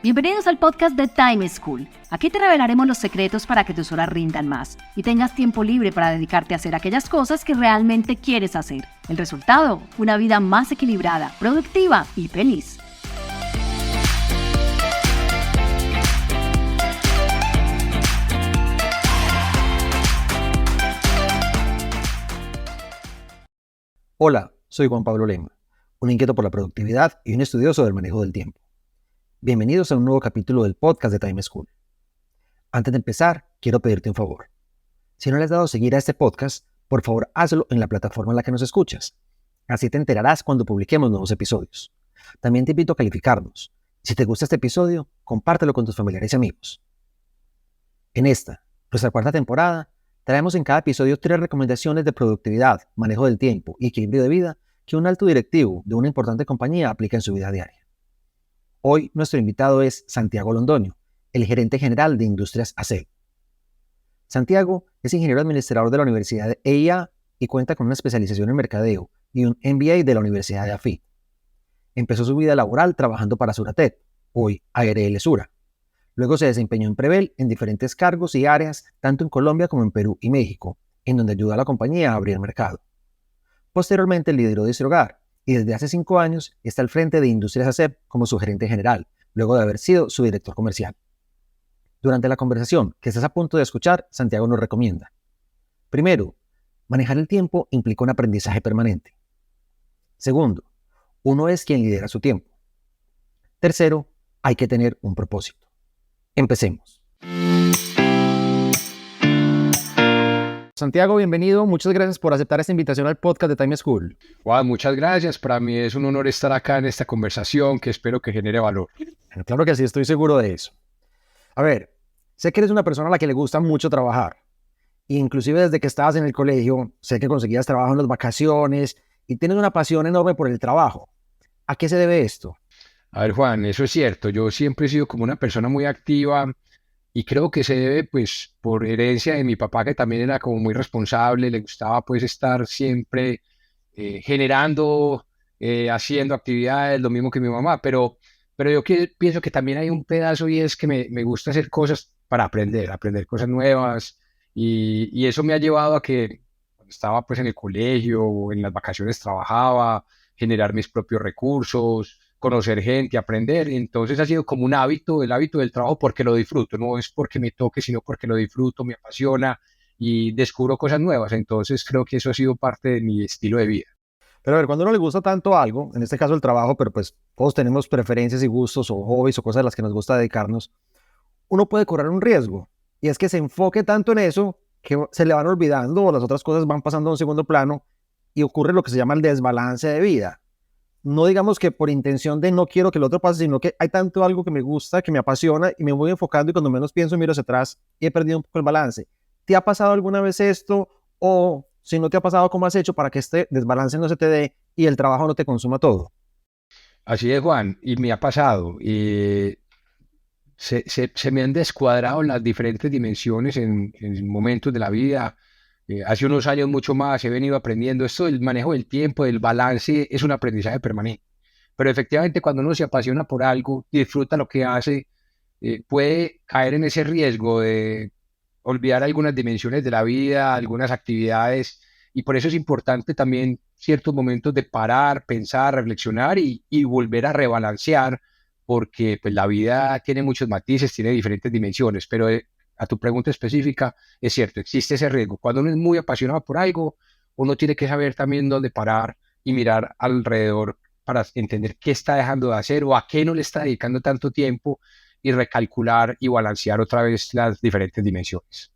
Bienvenidos al podcast de Time School. Aquí te revelaremos los secretos para que tus horas rindan más y tengas tiempo libre para dedicarte a hacer aquellas cosas que realmente quieres hacer. El resultado, una vida más equilibrada, productiva y feliz. Hola, soy Juan Pablo Lema, un inquieto por la productividad y un estudioso del manejo del tiempo. Bienvenidos a un nuevo capítulo del podcast de Time School. Antes de empezar, quiero pedirte un favor. Si no le has dado a seguir a este podcast, por favor hazlo en la plataforma en la que nos escuchas. Así te enterarás cuando publiquemos nuevos episodios. También te invito a calificarnos. Si te gusta este episodio, compártelo con tus familiares y amigos. En esta, nuestra cuarta temporada, traemos en cada episodio 3 recomendaciones de productividad, manejo del tiempo y equilibrio de vida que un alto directivo de una importante compañía aplica en su vida diaria. Hoy nuestro invitado es Santiago Londoño, el gerente general de Industrias ASEP. Santiago es ingeniero administrador de la Universidad de EIA y cuenta con una especialización en mercadeo y un MBA de la Universidad de AFIT. Empezó su vida laboral trabajando para Suratet, hoy ARL Sura. Luego se desempeñó en Prevel en diferentes cargos y áreas, tanto en Colombia como en Perú y México, en donde ayudó a la compañía a abrir mercado. Posteriormente lideró Distrogar y desde hace 5 años está al frente de Industrias ASEP como su gerente general, luego de haber sido su director comercial. Durante la conversación que estás a punto de escuchar, Santiago nos recomienda: primero, manejar el tiempo implica un aprendizaje permanente. Segundo, uno es quien lidera su tiempo. Tercero, hay que tener un propósito. Empecemos. Santiago, bienvenido. Muchas gracias por aceptar esta invitación al podcast de Time School. Juan, muchas gracias. Para mí es un honor estar acá en esta conversación que espero que genere valor. Bueno, claro que sí, estoy seguro de eso. A ver, sé que eres una persona a la que le gusta mucho trabajar. Inclusive desde que estabas en el colegio, sé que conseguías trabajo en las vacaciones y tienes una pasión enorme por el trabajo. ¿A qué se debe esto? A ver, Juan, eso es cierto. Yo siempre he sido como una persona muy activa y creo que se debe, pues, por herencia de mi papá, que también era como muy responsable, le gustaba, pues, estar siempre generando, haciendo actividades, lo mismo que mi mamá. Pero yo pienso que también hay un pedazo y es que me gusta hacer cosas para aprender cosas nuevas y eso me ha llevado a que cuando estaba, pues, en el colegio o en las vacaciones trabajaba, generar mis propios recursos, conocer gente, aprender. Entonces ha sido como un hábito, el hábito del trabajo porque lo disfruto, no es porque me toque, sino porque lo disfruto, me apasiona y descubro cosas nuevas. Entonces creo que eso ha sido parte de mi estilo de vida. Pero a ver, cuando a uno le gusta tanto algo, en este caso el trabajo, pero pues todos tenemos preferencias y gustos o hobbies o cosas a las que nos gusta dedicarnos, uno puede correr un riesgo. Y es que se enfoque tanto en eso que se le van olvidando o las otras cosas van pasando a un segundo plano y ocurre lo que se llama el desbalance de vida. No digamos que por intención de no quiero que el otro pase, sino que hay tanto algo que me gusta, que me apasiona y me voy enfocando y cuando menos pienso miro hacia atrás y he perdido un poco el balance. ¿Te ha pasado alguna vez esto? O si no te ha pasado, ¿cómo has hecho para que este desbalance no se te dé y el trabajo no te consuma todo? Así es, Juan, y me ha pasado. Se me han descuadrado las diferentes dimensiones en momentos de la vida. Hace unos años mucho más he venido aprendiendo esto del manejo del tiempo, del balance, es un aprendizaje permanente. Pero efectivamente cuando uno se apasiona por algo, disfruta lo que hace, puede caer en ese riesgo de olvidar algunas dimensiones de la vida, algunas actividades, y por eso es importante también ciertos momentos de parar, pensar, reflexionar y volver a rebalancear, porque pues, la vida tiene muchos matices, tiene diferentes dimensiones, pero a tu pregunta específica, es cierto, existe ese riesgo. Cuando uno es muy apasionado por algo, uno tiene que saber también dónde parar y mirar alrededor para entender qué está dejando de hacer o a qué no le está dedicando tanto tiempo y recalcular y balancear otra vez las diferentes dimensiones.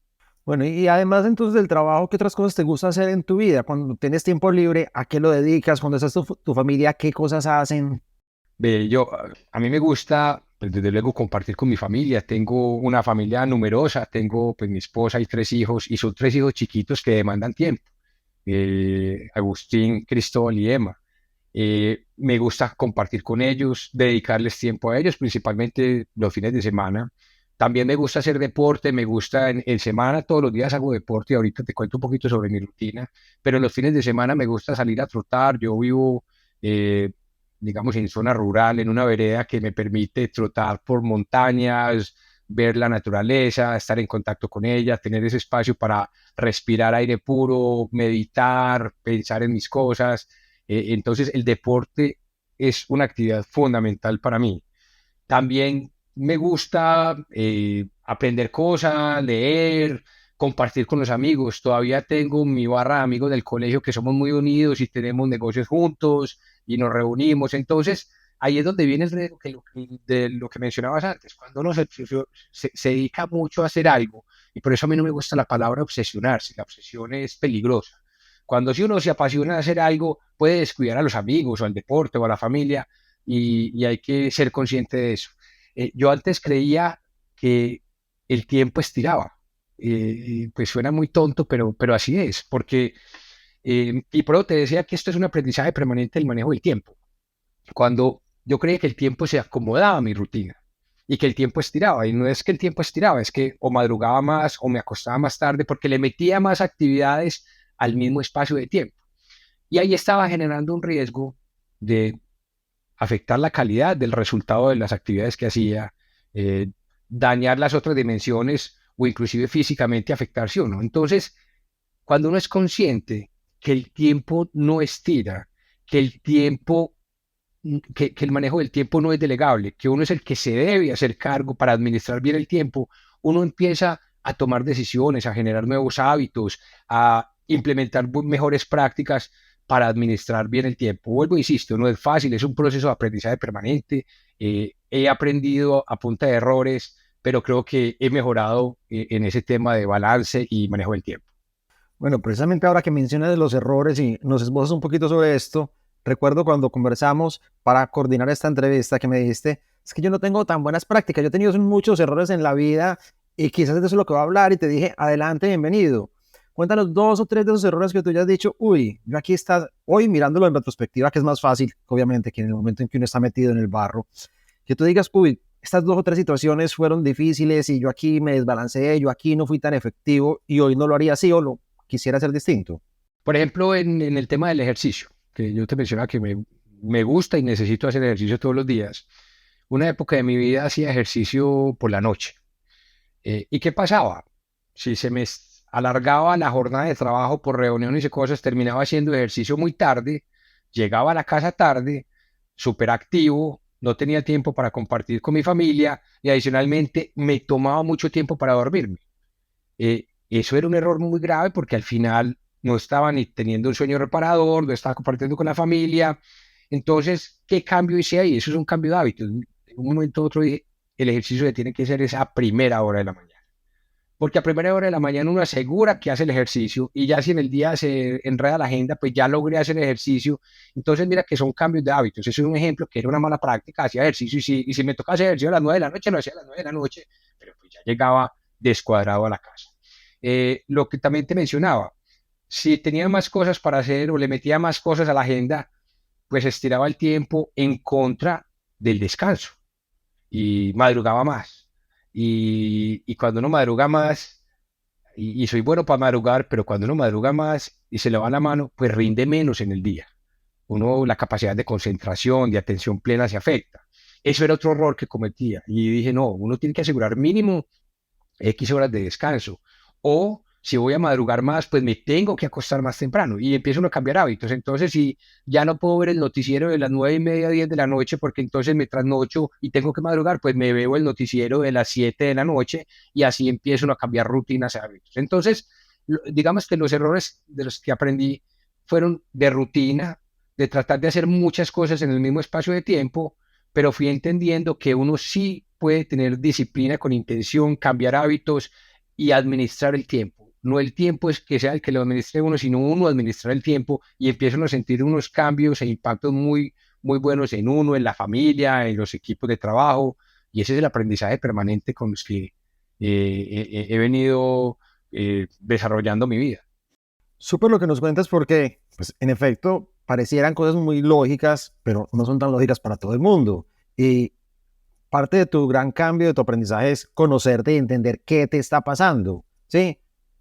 Bueno, y además entonces del trabajo, ¿qué otras cosas te gusta hacer en tu vida? Cuando tienes tiempo libre, ¿a qué lo dedicas? Cuando estás tu familia, ¿qué cosas hacen? A mí me gusta, pues, desde luego, compartir con mi familia. Tengo una familia numerosa, tengo pues mi esposa y 3 hijos, y son 3 hijos chiquitos que demandan tiempo. Agustín, Cristóbal y Emma. Me gusta compartir con ellos, dedicarles tiempo a ellos, principalmente los fines de semana. También me gusta hacer deporte, me gusta en semana, todos los días hago deporte, ahorita te cuento un poquito sobre mi rutina, pero en los fines de semana me gusta salir a trotar. Yo vivo digamos, en zona rural, en una vereda que me permite trotar por montañas, ver la naturaleza, estar en contacto con ella, tener ese espacio para respirar aire puro, meditar, pensar en mis cosas. Entonces, el deporte es una actividad fundamental para mí. También me gusta aprender cosas, leer, compartir con los amigos. Todavía tengo mi barra de amigos del colegio que somos muy unidos y tenemos negocios juntos y nos reunimos. Entonces, ahí es donde viene el reto de lo que mencionabas antes. Cuando uno se dedica mucho a hacer algo, y por eso a mí no me gusta la palabra obsesionarse, la obsesión es peligrosa. Cuando si uno se apasiona de hacer algo, puede descuidar a los amigos o al deporte o a la familia y hay que ser consciente de eso. Yo antes creía que el tiempo estiraba. Pues suena muy tonto, pero así es, porque, y por eso te decía que esto es un aprendizaje permanente del manejo del tiempo. Cuando yo creía que el tiempo se acomodaba a mi rutina y que el tiempo estiraba, y no es que el tiempo estiraba, es que o madrugaba más o me acostaba más tarde porque le metía más actividades al mismo espacio de tiempo. Y ahí estaba generando un riesgo de afectar la calidad del resultado de las actividades que hacía, eh, dañar las otras dimensiones o inclusive físicamente afectarse uno. Entonces, cuando uno es consciente que el tiempo no estira, que el tiempo, que el manejo del tiempo no es delegable, que uno es el que se debe hacer cargo para administrar bien el tiempo, uno empieza a tomar decisiones, a generar nuevos hábitos, a implementar mejores prácticas para administrar bien el tiempo. Vuelvo, insisto, no es fácil, es un proceso de aprendizaje permanente. He aprendido a punta de errores, pero creo que he mejorado en ese tema de balance y manejo del tiempo. Bueno, precisamente ahora que mencionas los errores y nos esbozas un poquito sobre esto, recuerdo cuando conversamos para coordinar esta entrevista que me dijiste, es que yo no tengo tan buenas prácticas, yo he tenido muchos errores en la vida y quizás de eso es lo que voy a hablar y te dije, adelante, bienvenido. Cuéntanos 2 o 3 de esos errores que tú ya has dicho, uy, yo aquí estás, hoy mirándolo en retrospectiva, que es más fácil, obviamente, que en el momento en que uno está metido en el barro, que tú digas, uy, estas 2 o 3 situaciones fueron difíciles y yo aquí me desbalanceé, yo aquí no fui tan efectivo y hoy no lo haría así o lo quisiera hacer distinto. Por ejemplo, en el tema del ejercicio, que yo te mencionaba que me gusta y necesito hacer ejercicio todos los días. Una época de mi vida hacía ejercicio por la noche. ¿Y qué pasaba? Si se me alargaba la jornada de trabajo por reuniones y cosas, terminaba haciendo ejercicio muy tarde, llegaba a la casa tarde, súper activo, no tenía tiempo para compartir con mi familia y adicionalmente me tomaba mucho tiempo para dormirme. Eso era un error muy grave porque al final no estaba ni teniendo un sueño reparador, no estaba compartiendo con la familia. Entonces, ¿qué cambio hice ahí? Eso es un cambio de hábito. En un momento u otro dije, el ejercicio se tiene que hacer esa primera hora de la mañana. Porque a primera hora de la mañana uno asegura que hace el ejercicio y ya si en el día se enreda la agenda, pues ya logré hacer ejercicio. Entonces mira que son cambios de hábitos. Ese es un ejemplo que era una mala práctica, hacía ejercicio y si me tocaba hacer ejercicio a las 9 de la noche, lo hacía a las 9 de la noche, pero pues ya llegaba descuadrado a la casa. Lo que también te mencionaba, si tenía más cosas para hacer o le metía más cosas a la agenda, pues estiraba el tiempo en contra del descanso y madrugaba más. Y cuando uno madruga más, y soy bueno para madrugar, pero cuando uno madruga más y se le va la mano, pues rinde menos en el día. Uno, la capacidad de concentración, de atención plena se afecta. Eso era otro error que cometía. Y dije, no, uno tiene que asegurar mínimo X horas de descanso. O si voy a madrugar más, pues me tengo que acostar más temprano y empiezo uno a cambiar hábitos. Entonces, si ya no puedo ver el noticiero de las 9:30, 10 de la noche, porque entonces me trasnocho y tengo que madrugar, pues me veo el noticiero de las 7 de la noche y así empiezo uno a cambiar rutinas y hábitos. Entonces, digamos que los errores de los que aprendí fueron de rutina, de tratar de hacer muchas cosas en el mismo espacio de tiempo, pero fui entendiendo que uno sí puede tener disciplina con intención, cambiar hábitos y administrar el tiempo. No el tiempo es que sea el que lo administre uno, sino uno administrar el tiempo y empiezan a sentir unos cambios e impactos muy, muy buenos en uno, en la familia, en los equipos de trabajo. Y ese es el aprendizaje permanente con los que he venido desarrollando mi vida. Súper lo que nos cuentas porque, pues, en efecto, parecieran cosas muy lógicas, pero no son tan lógicas para todo el mundo. Y parte de tu gran cambio, de tu aprendizaje es conocerte y entender qué te está pasando, ¿sí?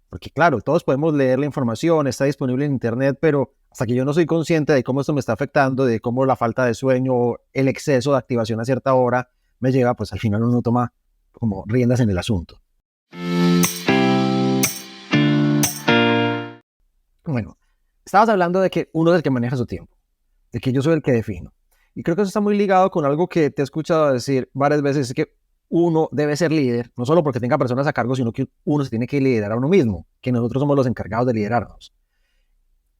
Porque claro, todos podemos leer la información, está disponible en internet, pero hasta que yo no soy consciente de cómo esto me está afectando, de cómo la falta de sueño o el exceso de activación a cierta hora me lleva, pues al final uno toma como riendas en el asunto. Bueno, estabas hablando de que uno es el que maneja su tiempo, de que yo soy el que defino. Y creo que eso está muy ligado con algo que te he escuchado decir varias veces, es que uno debe ser líder, no solo porque tenga personas a cargo, sino que uno se tiene que liderar a uno mismo, que nosotros somos los encargados de liderarnos.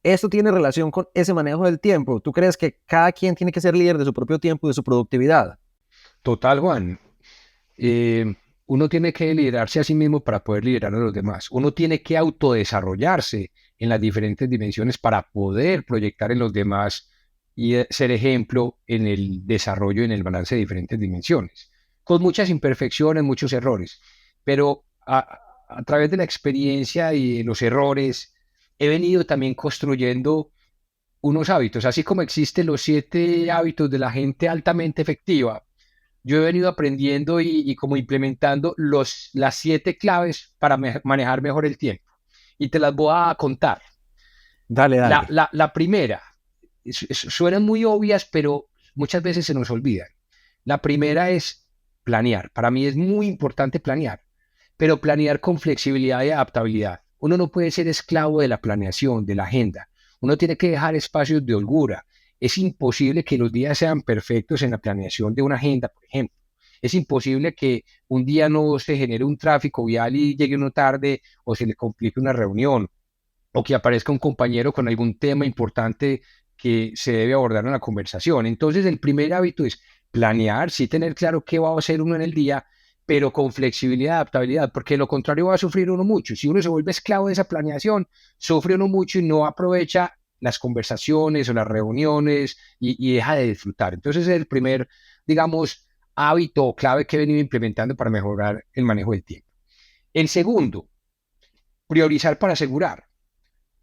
¿Esto tiene relación con ese manejo del tiempo? ¿Tú crees que cada quien tiene que ser líder de su propio tiempo y de su productividad? Total, Juan. Uno tiene que liderarse a sí mismo para poder liderar a los demás. Uno tiene que autodesarrollarse en las diferentes dimensiones para poder proyectar en los demás y ser ejemplo en el desarrollo, en el balance de diferentes dimensiones, con muchas imperfecciones, muchos errores, pero a través de la experiencia y de los errores he venido también construyendo unos hábitos, así como existen los 7 hábitos de la gente altamente efectiva. Yo he venido aprendiendo y como implementando las 7 claves para manejar mejor el tiempo. Y te las voy a contar. Dale, La, dale. la, la primera, suenan muy obvias, pero muchas veces se nos olvidan. La primera es planear. Para mí es muy importante planear, pero planear con flexibilidad y adaptabilidad. Uno no puede ser esclavo de la planeación, de la agenda. Uno tiene que dejar espacios de holgura. Es imposible que los días sean perfectos en la planeación de una agenda, por ejemplo. Es imposible que un día no se genere un tráfico vial y llegue uno tarde o se le complique una reunión o que aparezca un compañero con algún tema importante que se debe abordar en la conversación. Entonces, el primer hábito es planear, sí tener claro qué va a hacer uno en el día, pero con flexibilidad y adaptabilidad, porque de lo contrario va a sufrir uno mucho. Si uno se vuelve esclavo de esa planeación, sufre uno mucho y no aprovecha las conversaciones o las reuniones y deja de disfrutar. Entonces, es el primer, digamos, hábito o clave que he venido implementando para mejorar el manejo del tiempo. El segundo, priorizar para asegurar.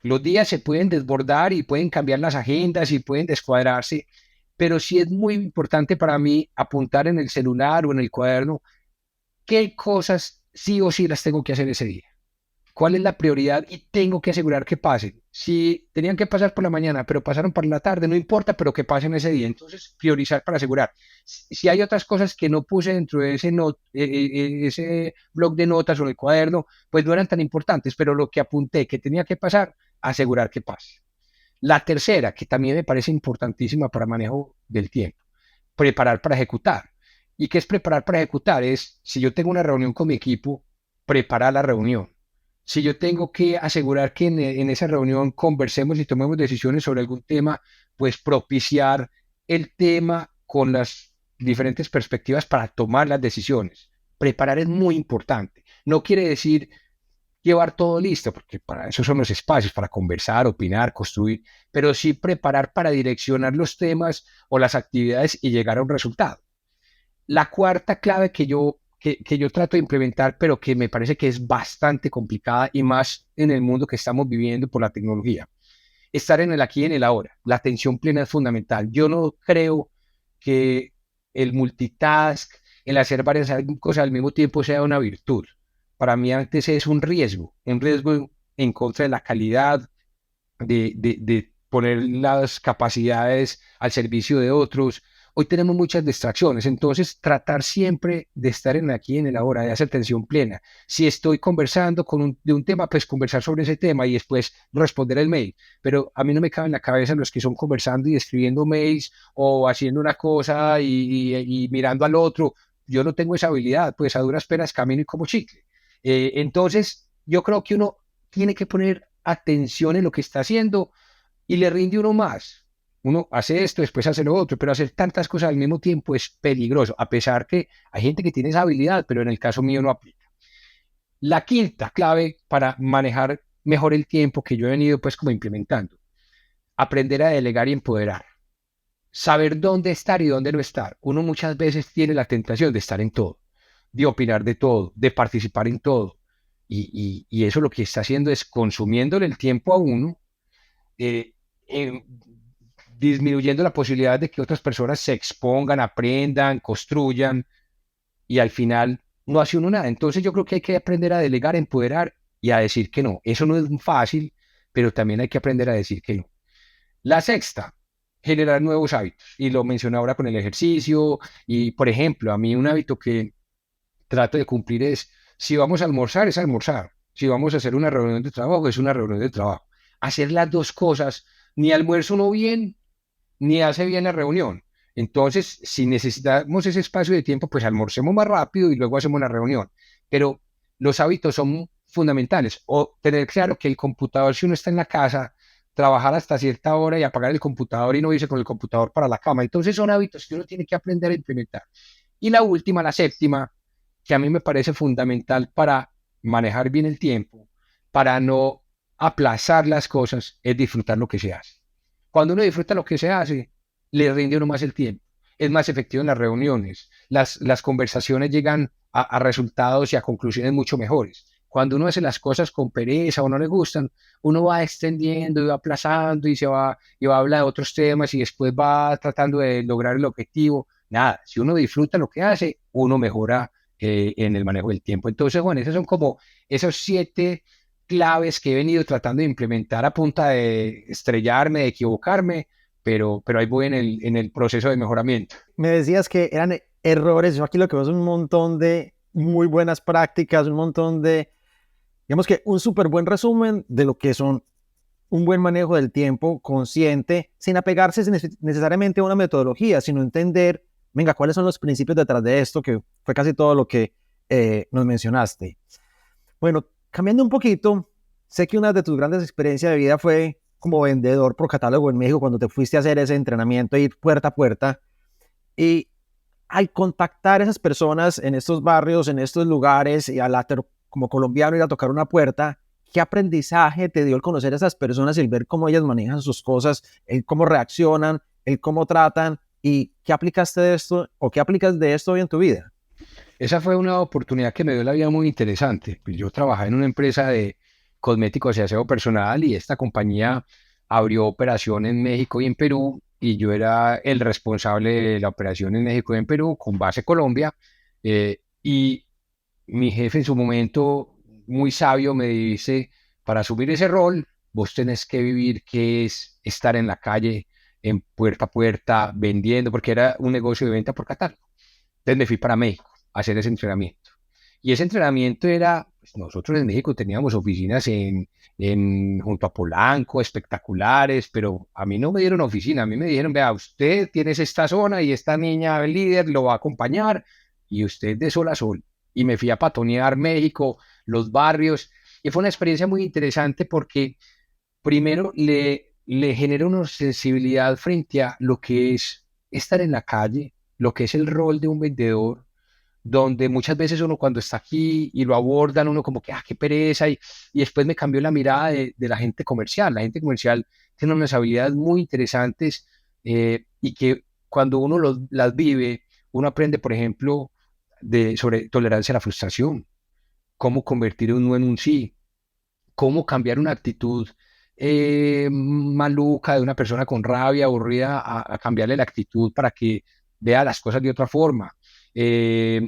Los días se pueden desbordar y pueden cambiar las agendas y pueden descuadrarse, pero sí es muy importante para mí apuntar en el celular o en el cuaderno qué cosas sí o sí las tengo que hacer ese día. ¿Cuál es la prioridad? Y tengo que asegurar que pasen. Si tenían que pasar por la mañana, pero pasaron por la tarde, no importa, pero que pasen ese día. Entonces, priorizar para asegurar. Si hay otras cosas que no puse dentro de ese blog de notas o el cuaderno, pues no eran tan importantes, pero lo que apunté que tenía que pasar, asegurar que pase. La tercera, que también me parece importantísima para manejo del tiempo, preparar para ejecutar. ¿Y qué es preparar para ejecutar? Es, si yo tengo una reunión con mi equipo, preparar la reunión. Si yo tengo que asegurar que en esa reunión conversemos y tomemos decisiones sobre algún tema, pues propiciar el tema con las diferentes perspectivas para tomar las decisiones. Preparar es muy importante. No quiere decir llevar todo listo, porque para eso son los espacios, para conversar, opinar, construir, pero sí preparar para direccionar los temas o las actividades y llegar a un resultado. La cuarta clave que yo trato de implementar, pero que me parece que es bastante complicada y más en el mundo que estamos viviendo por la tecnología, estar en el aquí y en el ahora. La atención plena es fundamental. Yo no creo que el multitask, el hacer varias cosas al mismo tiempo sea una virtud. Para mí antes es un riesgo en contra de la calidad, de poner las capacidades al servicio de otros. Hoy tenemos muchas distracciones, entonces tratar siempre de estar en aquí, en el ahora, de hacer atención plena. Si estoy conversando de un tema, pues conversar sobre ese tema y después responder el mail. Pero a mí no me cabe en la cabeza los que son conversando y escribiendo mails o haciendo una cosa y mirando al otro. Yo no tengo esa habilidad, pues a duras penas camino y como chicle. Entonces, yo creo que uno tiene que poner atención en lo que está haciendo y le rinde uno más. Uno hace esto, después hace lo otro, pero hacer tantas cosas al mismo tiempo es peligroso, a pesar que hay gente que tiene esa habilidad, pero en el caso mío no aplica. La quinta clave para manejar mejor el tiempo que yo he venido pues como implementando, aprender a delegar y empoderar. Saber dónde estar y dónde no estar. Uno muchas veces tiene la tentación de estar en todo, de opinar de todo, de participar en todo. Y eso lo que está haciendo es consumiéndole el tiempo a uno, eh, eh, disminuyendo la posibilidad de que otras personas se expongan, aprendan, construyan y al final no hace uno nada. Entonces yo creo que hay que aprender a delegar, a empoderar y a decir que no. Eso no es fácil, pero también hay que aprender a decir que no. La sexta, generar nuevos hábitos. Y lo mencioné ahora con el ejercicio. Y, por ejemplo, a mí un hábito que trato de cumplir es, si vamos a almorzar, es almorzar. Si vamos a hacer una reunión de trabajo, es una reunión de trabajo. Hacer las dos cosas, ni almuerzo uno bien, ni hace bien la reunión. Entonces, si necesitamos ese espacio de tiempo, pues almorcemos más rápido y luego hacemos la reunión. Pero los hábitos son fundamentales. O tener claro que el computador, si uno está en la casa, trabajar hasta cierta hora y apagar el computador y no irse con el computador para la cama. Entonces, son hábitos que uno tiene que aprender a implementar. Y la última, la séptima, que a mí me parece fundamental para manejar bien el tiempo, para no aplazar las cosas, es disfrutar lo que se hace. Cuando uno disfruta lo que se hace, le rinde uno más el tiempo, es más efectivo en las reuniones, las conversaciones llegan a resultados y a conclusiones mucho mejores. Cuando uno hace las cosas con pereza o no le gustan, uno va extendiendo y va aplazando y va a hablar de otros temas y después va tratando de lograr el objetivo. Nada, si uno disfruta lo que hace, uno mejora en el manejo del tiempo. Entonces, bueno, esos son como esos 7 claves que he venido tratando de implementar a punta de estrellarme, de equivocarme, pero ahí voy en el proceso de mejoramiento. Me decías que eran errores. Yo aquí lo que veo es un montón de muy buenas prácticas, un montón de, digamos que un súper buen resumen de lo que son un buen manejo del tiempo consciente, sin apegarse necesariamente a una metodología, sino entender, venga, cuáles son los principios detrás de esto, que fue casi todo lo que nos mencionaste. Bueno, cambiando un poquito, sé que una de tus grandes experiencias de vida fue como vendedor por catálogo en México, cuando te fuiste a hacer ese entrenamiento, ir puerta a puerta. Y al contactar a esas personas en estos barrios, en estos lugares, y como colombiano ir a tocar una puerta, ¿qué aprendizaje te dio el conocer a esas personas y el ver cómo ellas manejan sus cosas, el cómo reaccionan, el cómo tratan, y qué aplicaste de esto o qué aplicas de esto hoy en tu vida? Esa fue una oportunidad que me dio la vida muy interesante. Pues yo trabajaba en una empresa de cosméticos y aseo personal y esta compañía abrió operación en México y en Perú y yo era el responsable de la operación en México y en Perú con base Colombia. Y mi jefe en su momento, muy sabio, me dice, para asumir ese rol, vos tenés que vivir qué es estar en la calle, en puerta a puerta, vendiendo, porque era un negocio de venta por catálogo. Entonces me fui para México a hacer ese entrenamiento. Y ese entrenamiento era, pues nosotros en México teníamos oficinas junto a Polanco, espectaculares, pero a mí no me dieron oficina, a mí me dijeron, vea, usted tiene esta zona y esta niña líder lo va a acompañar y usted de sol a sol. Y me fui a patonear México, los barrios, y fue una experiencia muy interesante porque primero le genera una sensibilidad frente a lo que es estar en la calle, lo que es el rol de un vendedor, donde muchas veces uno cuando está aquí y lo abordan, uno como que, qué pereza, y después me cambió la mirada de la gente comercial. La gente comercial tiene unas habilidades muy interesantes y que cuando uno las vive, uno aprende, por ejemplo, sobre tolerancia a la frustración, cómo convertir un no en un sí, cómo cambiar una actitud maluca de una persona con rabia, aburrida, a cambiarle la actitud para que vea las cosas de otra forma. Eh,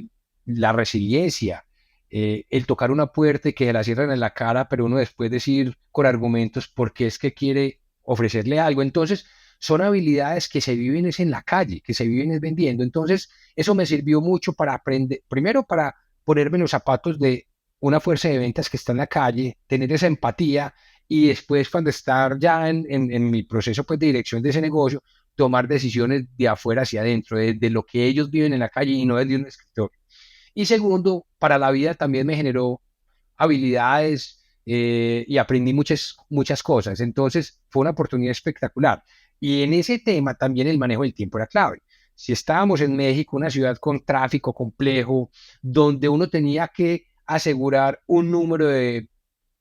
la resiliencia, el tocar una puerta y que se la cierren en la cara, pero uno después decir con argumentos por qué es que quiere ofrecerle algo. Entonces, son habilidades que se viven es en la calle, que se viven es vendiendo. Entonces, eso me sirvió mucho para aprender, primero para ponerme en los zapatos de una fuerza de ventas que está en la calle, tener esa empatía y después cuando estar ya en mi proceso pues, de dirección de ese negocio, tomar decisiones de afuera hacia adentro, de lo que ellos viven en la calle y no desde un escritorio. Y segundo, para la vida también me generó habilidades y aprendí muchas cosas. Entonces fue una oportunidad espectacular. Y en ese tema también el manejo del tiempo era clave. Si estábamos en México, una ciudad con tráfico complejo, donde uno tenía que asegurar un número de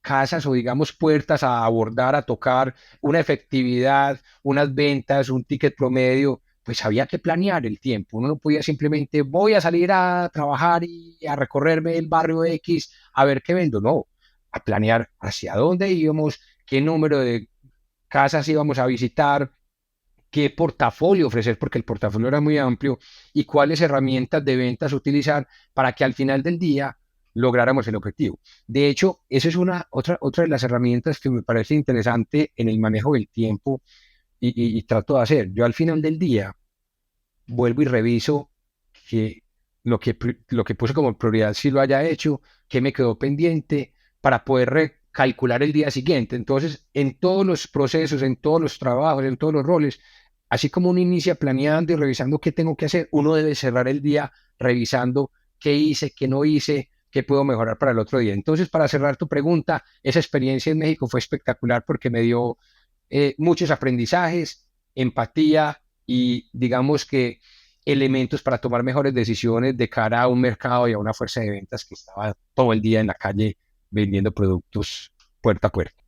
casas o digamos puertas a abordar, a tocar, una efectividad, unas ventas, un ticket promedio, pues había que planear el tiempo. Uno no podía simplemente voy a salir a trabajar y a recorrerme el barrio X a ver qué vendo. No, a planear hacia dónde íbamos, qué número de casas íbamos a visitar, qué portafolio ofrecer, porque el portafolio era muy amplio, y cuáles herramientas de ventas utilizar para que al final del día lográramos el objetivo. De hecho, esa es otra de las herramientas que me parece interesante en el manejo del tiempo, y trato de hacer. Yo al final del día vuelvo y reviso que lo que puse como prioridad sí lo haya hecho, que me quedó pendiente para poder recalcular el día siguiente. Entonces, en todos los procesos, en todos los trabajos, en todos los roles, así como uno inicia planeando y revisando qué tengo que hacer, uno debe cerrar el día revisando qué hice, qué no hice, qué puedo mejorar para el otro día. Entonces, para cerrar tu pregunta, esa experiencia en México fue espectacular porque me dio muchos aprendizajes, empatía y digamos que elementos para tomar mejores decisiones de cara a un mercado y a una fuerza de ventas que estaba todo el día en la calle vendiendo productos puerta a puerta.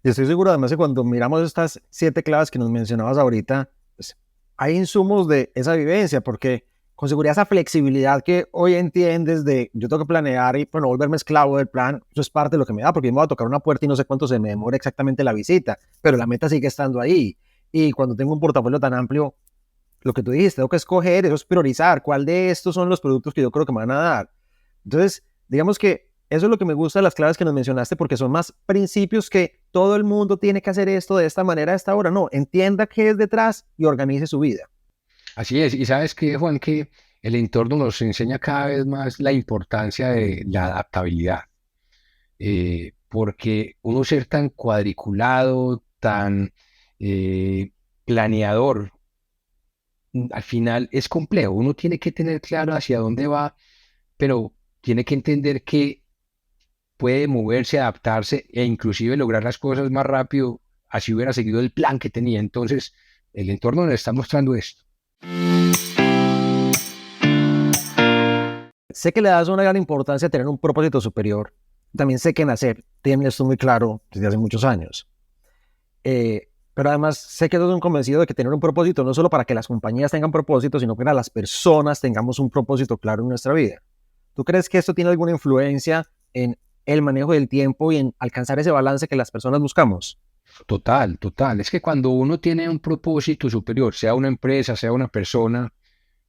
Y estoy seguro además que cuando miramos estas 7 claves que nos mencionabas ahorita, pues, hay insumos de esa vivencia, porque con seguridad esa flexibilidad que hoy entiendes de yo tengo que planear y no volverme esclavo del plan, eso es parte de lo que me da, porque yo me voy a tocar una puerta y no sé cuánto se me demora exactamente la visita, pero la meta sigue estando ahí. Y cuando tengo un portafolio tan amplio, lo que tú dijiste, tengo que escoger, eso es priorizar, cuál de estos son los productos que yo creo que me van a dar. Entonces, digamos que eso es lo que me gusta de las claves que nos mencionaste, porque son más principios que todo el mundo tiene que hacer esto de esta manera a esta hora. No, entienda qué es detrás y organice su vida. Así es, y sabes que, Juan, que el entorno nos enseña cada vez más la importancia de la adaptabilidad, porque uno ser tan cuadriculado, tan planeador, al final es complejo. Uno tiene que tener claro hacia dónde va, pero tiene que entender que puede moverse, adaptarse e inclusive lograr las cosas más rápido, así hubiera seguido el plan que tenía. Entonces, el entorno nos está mostrando esto. Sé que le das una gran importancia a tener un propósito superior. También sé que en hacer tiene esto muy claro desde hace muchos años. Pero además sé que estoy un convencido de que tener un propósito no es solo para que las compañías tengan propósito, sino para que las personas tengamos un propósito claro en nuestra vida. ¿Tú crees que esto tiene alguna influencia en el manejo del tiempo y en alcanzar ese balance que las personas buscamos? Total, total. Es que cuando uno tiene un propósito superior, sea una empresa, sea una persona,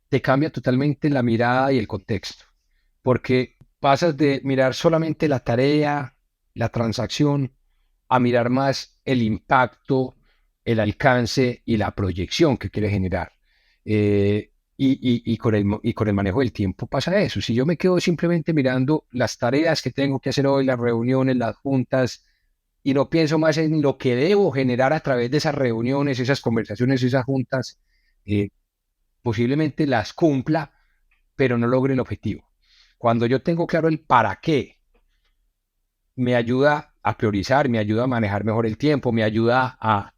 te cambia totalmente la mirada y el contexto, porque pasas de mirar solamente la tarea, la transacción, a mirar más el impacto, el alcance y la proyección que quiere generar. Y con el manejo del tiempo pasa eso. Si yo me quedo simplemente mirando las tareas que tengo que hacer hoy, las reuniones, las juntas, y no pienso más en lo que debo generar a través de esas reuniones, esas conversaciones, esas juntas, eh, posiblemente las cumpla, pero no logre el objetivo. Cuando yo tengo claro el para qué, me ayuda a priorizar, me ayuda a manejar mejor el tiempo, me ayuda a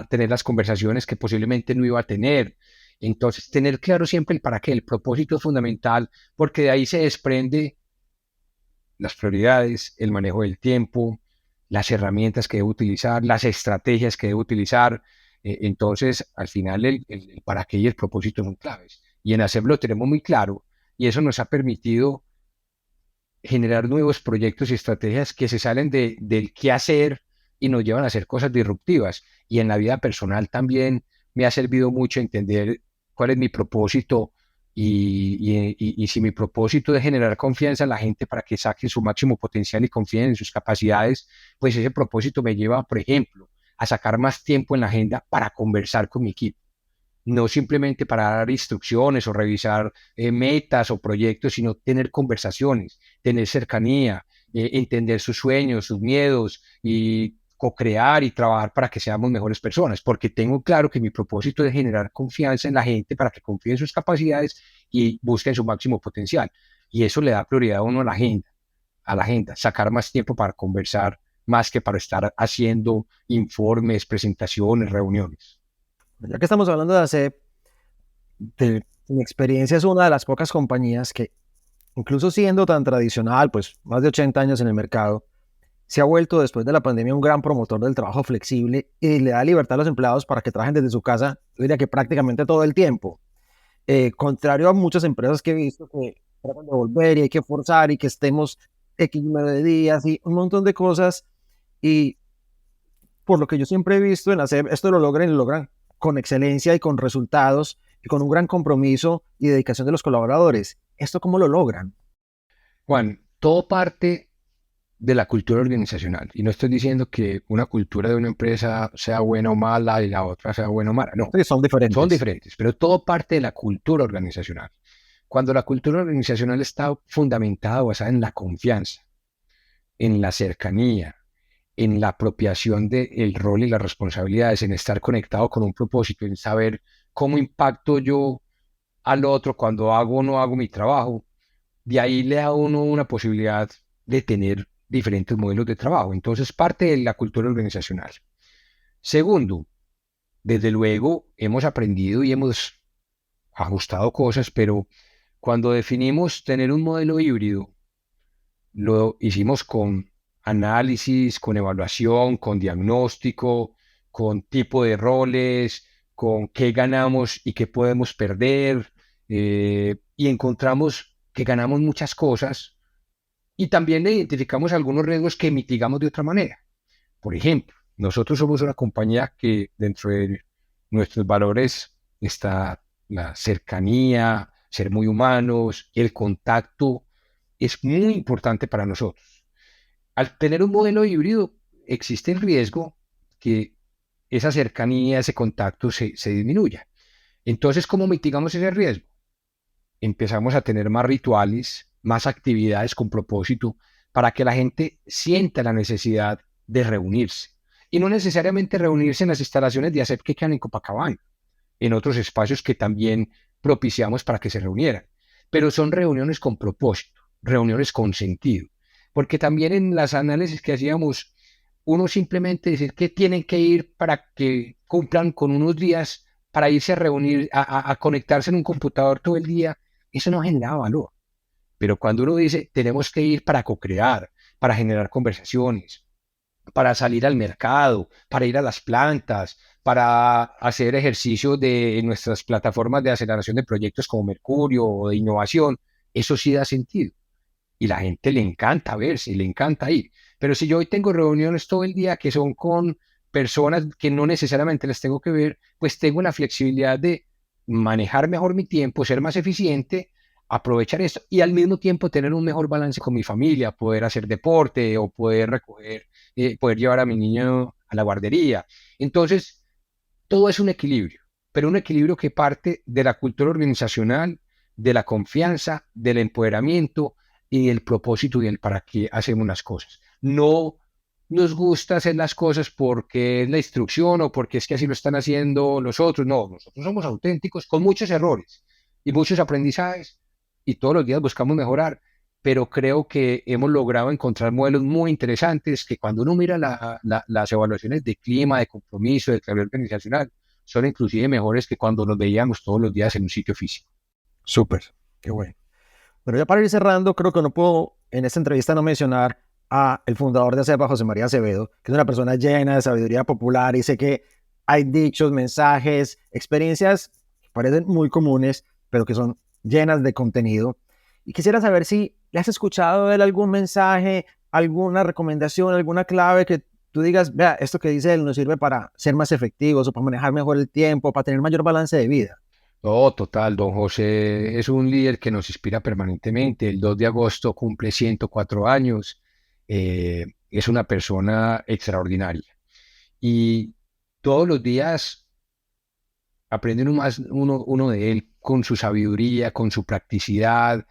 tener las conversaciones que posiblemente no iba a tener. Entonces, tener claro siempre el para qué, el propósito es fundamental, porque de ahí se desprende las prioridades, el manejo del tiempo, las herramientas que debo utilizar, las estrategias que debo utilizar. Entonces, al final, el para qué y el propósito son claves. Y en hacerlo tenemos muy claro, y eso nos ha permitido generar nuevos proyectos y estrategias que se salen del qué hacer y nos llevan a hacer cosas disruptivas. Y en la vida personal también me ha servido mucho entender cuál es mi propósito y si mi propósito es generar confianza en la gente para que saquen su máximo potencial y confíen en sus capacidades, pues ese propósito me lleva, por ejemplo, a sacar más tiempo en la agenda para conversar con mi equipo, no simplemente para dar instrucciones o revisar metas o proyectos, sino tener conversaciones, tener cercanía, entender sus sueños, sus miedos y co-crear y trabajar para que seamos mejores personas, porque tengo claro que mi propósito es generar confianza en la gente para que confíe en sus capacidades y busquen su máximo potencial. Y eso le da prioridad a uno a la agenda, sacar más tiempo para conversar más que para estar haciendo informes, presentaciones, reuniones. Ya que estamos hablando de ACEP, mi experiencia es una de las pocas compañías que, incluso siendo tan tradicional, pues más de 80 años en el mercado, se ha vuelto después de la pandemia un gran promotor del trabajo flexible y le da libertad a los empleados para que trabajen desde su casa, yo diría que prácticamente todo el tiempo. Contrario a muchas empresas que he visto que tratan de volver y hay que forzar y que estemos X número de días y un montón de cosas. Y por lo que yo siempre he visto en hacer, esto lo logran con excelencia y con resultados y con un gran compromiso y dedicación de los colaboradores. ¿Esto cómo lo logran? Juan, todo parte de la cultura organizacional. Y no estoy diciendo que una cultura de una empresa sea buena o mala y la otra sea buena o mala. No, Sí, son diferentes. son diferentes, pero todo parte de la cultura organizacional. Cuando la cultura organizacional está fundamentada, basada en la confianza, en la cercanía, en la apropiación del rol y las responsabilidades, en estar conectado con un propósito, en saber cómo impacto yo al otro cuando hago o no hago mi trabajo, de ahí le da a uno una posibilidad de tener diferentes modelos de trabajo. Entonces, parte de la cultura organizacional. Segundo, desde luego hemos aprendido y hemos ajustado cosas, pero cuando definimos tener un modelo híbrido, lo hicimos con análisis, con evaluación, con diagnóstico, con tipo de roles, con qué ganamos y qué podemos perder, y encontramos que ganamos muchas cosas y también identificamos algunos riesgos que mitigamos de otra manera. Por ejemplo, nosotros somos una compañía que dentro de nuestros valores está la cercanía, ser muy humanos, el contacto es muy importante para nosotros. Al tener un modelo híbrido, existe el riesgo que esa cercanía, ese contacto se disminuya. Entonces, ¿cómo mitigamos ese riesgo? Empezamos a tener más rituales, más actividades con propósito para que la gente sienta la necesidad de reunirse. Y no necesariamente reunirse en las instalaciones de ASEP que quedan en Copacabana, en otros espacios que también propiciamos para que se reunieran. Pero son reuniones con propósito, reuniones con sentido. Porque también en las análisis que hacíamos, uno simplemente decir que tienen que ir para que cumplan con unos días para irse a reunir, a conectarse en un computador todo el día, eso no genera valor. Pero cuando uno dice, tenemos que ir para co-crear, para generar conversaciones, para salir al mercado, para ir a las plantas, para hacer ejercicio de nuestras plataformas de aceleración de proyectos como Mercurio o de innovación, eso sí da sentido. Y la gente le encanta verse, le encanta ir. Pero si yo hoy tengo reuniones todo el día que son con personas que no necesariamente las tengo que ver, pues tengo la flexibilidad de manejar mejor mi tiempo, ser más eficiente, aprovechar esto y al mismo tiempo tener un mejor balance con mi familia, poder hacer deporte o poder recoger, poder llevar a mi niño a la guardería. Entonces, todo es un equilibrio, pero un equilibrio que parte de la cultura organizacional, de la confianza, del empoderamiento y del propósito y el para qué hacemos las cosas. No nos gusta hacer las cosas porque es la instrucción o porque es que así lo están haciendo los otros. No, nosotros somos auténticos con muchos errores y muchos aprendizajes y todos los días buscamos mejorar, pero creo que hemos logrado encontrar modelos muy interesantes que cuando uno mira las evaluaciones de clima, de compromiso, de calidad organizacional, son inclusive mejores que cuando nos veíamos todos los días en un sitio físico. Súper, qué bueno. Pero ya para ir cerrando, creo que no puedo en esta entrevista no mencionar a el fundador de ACEPA, José María Acevedo, que es una persona llena de sabiduría popular y sé que hay dichos, mensajes, experiencias que parecen muy comunes, pero que son llenas de contenido. Y quisiera saber si le has escuchado de él algún mensaje, alguna recomendación, alguna clave que tú digas, vea, esto que dice él nos sirve para ser más efectivos o para manejar mejor el tiempo, para tener mayor balance de vida. No, total, don José es un líder que nos inspira permanentemente. El 2 de agosto cumple 104 años. Es una persona extraordinaria. Y todos los días aprende uno de él con su sabiduría, con su practicidad,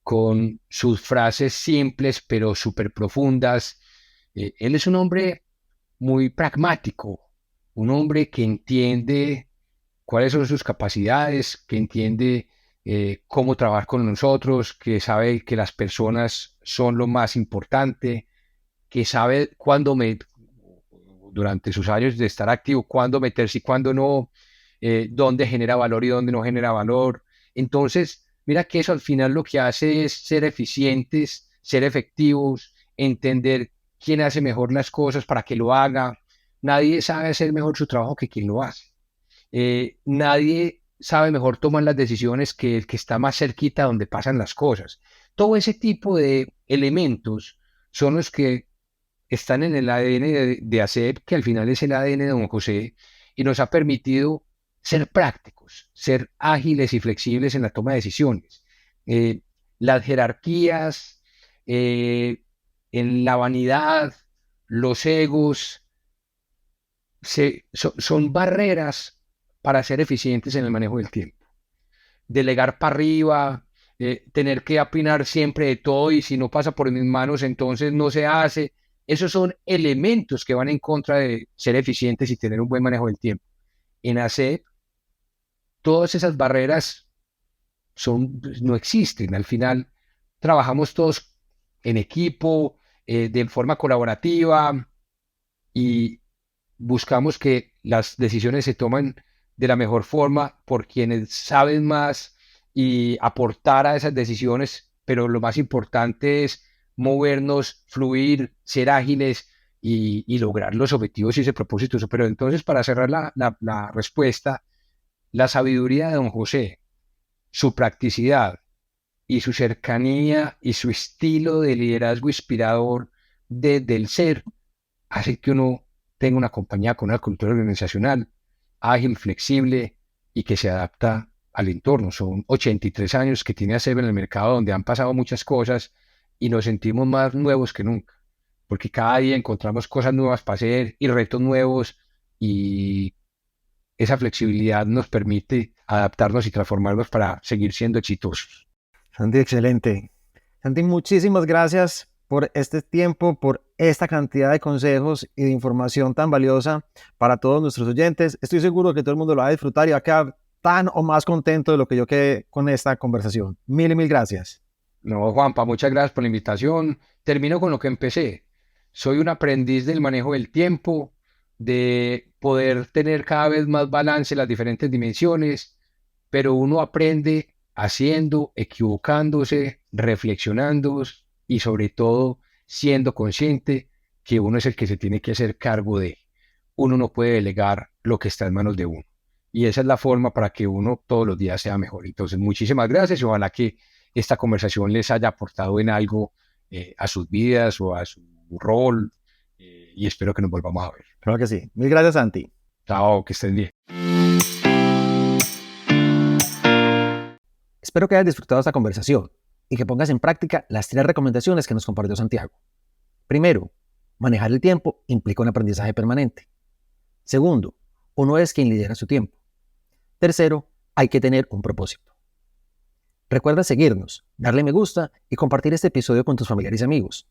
con sus frases simples pero súper profundas. Él es un hombre muy pragmático, un hombre que entiende cuáles son sus capacidades, que entiende cómo trabajar con nosotros, que sabe que las personas son lo más importante, que sabe durante sus años de estar activo, cuándo meterse y cuándo no, dónde genera valor y dónde no genera valor. Entonces, mira que eso al final lo que hace es ser eficientes, ser efectivos, entender quién hace mejor las cosas para que lo haga. Nadie sabe hacer mejor su trabajo que quien lo hace. Nadie sabe mejor tomar las decisiones que el que está más cerquita donde pasan las cosas. Todo ese tipo de elementos son los que están en el ADN de ASEP, que al final es el ADN de don José, y nos ha permitido ser prácticos, ser ágiles y flexibles en la toma de decisiones. Las jerarquías, en la vanidad, los egos, son barreras para ser eficientes en el manejo del tiempo. Delegar para arriba, tener que opinar siempre de todo y si no pasa por mis manos entonces no se hace. Esos son elementos que van en contra de ser eficientes y tener un buen manejo del tiempo. En ASEP, todas esas barreras no existen. Al final, trabajamos todos en equipo, de forma colaborativa y buscamos que las decisiones se tomen de la mejor forma por quienes saben más y aportar a esas decisiones, pero lo más importante es movernos, fluir, ser ágiles y lograr los objetivos y ese propósito. Pero entonces, para cerrar la respuesta, la sabiduría de don José, su practicidad y su cercanía y su estilo de liderazgo inspirador desde el ser, hace que uno tenga una compañía con una cultura organizacional ágil, flexible y que se adapta al entorno. Son 83 años que tiene ASEP en el mercado, donde han pasado muchas cosas y nos sentimos más nuevos que nunca, porque cada día encontramos cosas nuevas para hacer y retos nuevos, y esa flexibilidad nos permite adaptarnos y transformarnos para seguir siendo exitosos. Santi, excelente. Santi, muchísimas gracias por este tiempo, por esta cantidad de consejos y de información tan valiosa para todos nuestros oyentes. Estoy seguro que todo el mundo lo va a disfrutar y va a quedar tan o más contento de lo que yo quedé con esta conversación. Mil y mil gracias. No, Juanpa, muchas gracias por la invitación. Termino con lo que empecé. Soy un aprendiz del manejo del tiempo, de poder tener cada vez más balance en las diferentes dimensiones, pero uno aprende haciendo, equivocándose, reflexionando y sobre todo siendo consciente que uno es el que se tiene que hacer cargo de. Uno no puede delegar lo que está en manos de uno. Y esa es la forma para que uno todos los días sea mejor. Entonces, muchísimas gracias y ojalá que esta conversación les haya aportado en algo a sus vidas o a su rol, y espero que nos volvamos a ver. Claro que sí. Mil gracias, Santi. Chao, que estén bien. Espero que hayas disfrutado esta conversación y que pongas en práctica las 3 recomendaciones que nos compartió Santiago. Primero, manejar el tiempo implica un aprendizaje permanente. Segundo, uno es quien lidera su tiempo. Tercero, hay que tener un propósito. Recuerda seguirnos, darle me gusta y compartir este episodio con tus familiares y amigos.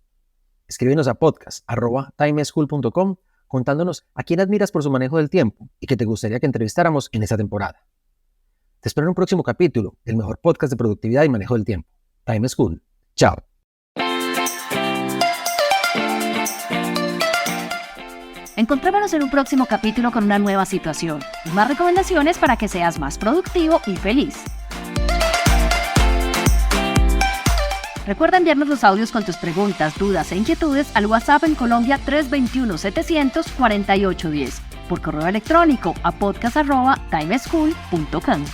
Escríbenos a podcast@timeschool.com contándonos a quién admiras por su manejo del tiempo y que te gustaría que entrevistáramos en esta temporada. Te espero en un próximo capítulo del mejor podcast de productividad y manejo del tiempo, Time School. Chao. Encontrémonos en un próximo capítulo con una nueva situación y más recomendaciones para que seas más productivo y feliz. Recuerda enviarnos los audios con tus preguntas, dudas e inquietudes al WhatsApp en Colombia 321-700-4810, por correo electrónico a podcast@timeschool.com.